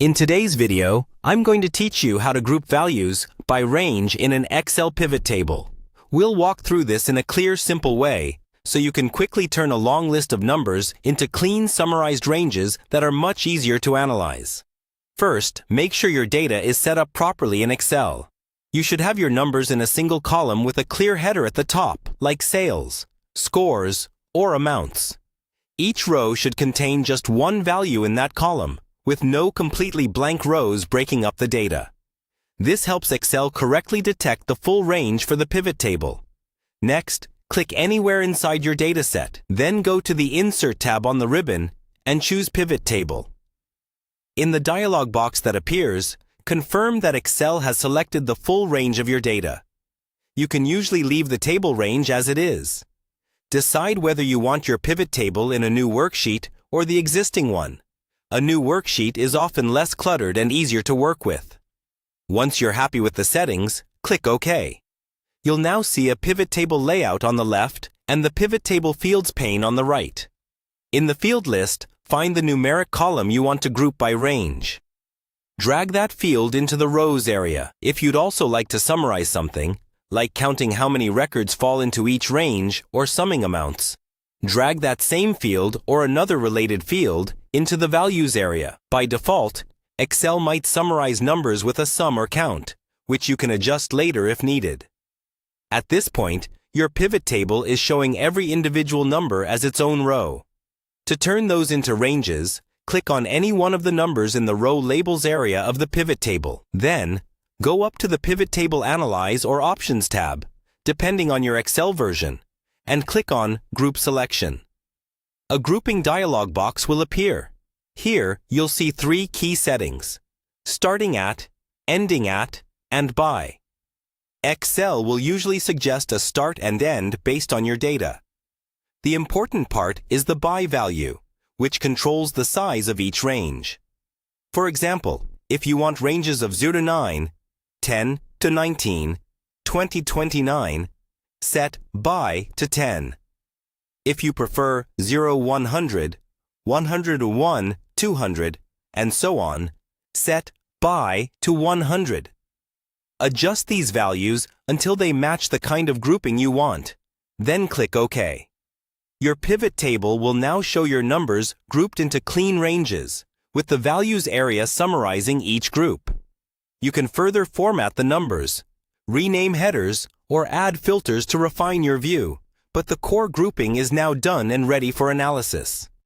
In today's video, I'm going to teach you how to group values by range in an Excel pivot table. We'll walk through this in a clear, simple way, so you can quickly turn a long list of numbers into clean, summarized ranges that are much easier to analyze. First, make sure your data is set up properly in Excel. You should have your numbers in a single column with a clear header at the top, like sales, scores, or amounts. Each row should contain just one value in that column, with no completely blank rows breaking up the data. This helps Excel correctly detect the full range for the pivot table. Next, click anywhere inside your dataset, then go to the Insert tab on the ribbon and choose Pivot Table. In the dialog box that appears, confirm that Excel has selected the full range of your data. You can usually leave the table range as it is. Decide whether you want your pivot table in a new worksheet or the existing one. A new worksheet is often less cluttered and easier to work with. Once you're happy with the settings, click OK. You'll now see a pivot table layout on the left and the pivot table fields pane on the right. In the field list, find the numeric column you want to group by range. Drag that field into the rows area. If you'd also like to summarize something, like counting how many records fall into each range or summing amounts, drag that same field or another related field into the values area. By default, Excel might summarize numbers with a sum or count, which you can adjust later if needed. At this point, your pivot table is showing every individual number as its own row. To turn those into ranges, click on any one of the numbers in the row labels area of the pivot table. Then, go up to the Pivot Table Analyze or Options tab, depending on your Excel version, and click on Group Selection. A grouping dialog box will appear. Here, you'll see three key settings: starting at, ending at, and by. Excel will usually suggest a start and end based on your data. The important part is the by value, which controls the size of each range. For example, if you want ranges of 0 to 9, 10 to 19, 20 to 29, set by to 10. If you prefer 0 to 100, 100 to 1, 200, and so on, set by to 100. Adjust these values until they match the kind of grouping you want. Then click OK. Your pivot table will now show your numbers grouped into clean ranges, with the values area summarizing each group. You can further format the numbers, rename headers, or add filters to refine your view, but the core grouping is now done and ready for analysis.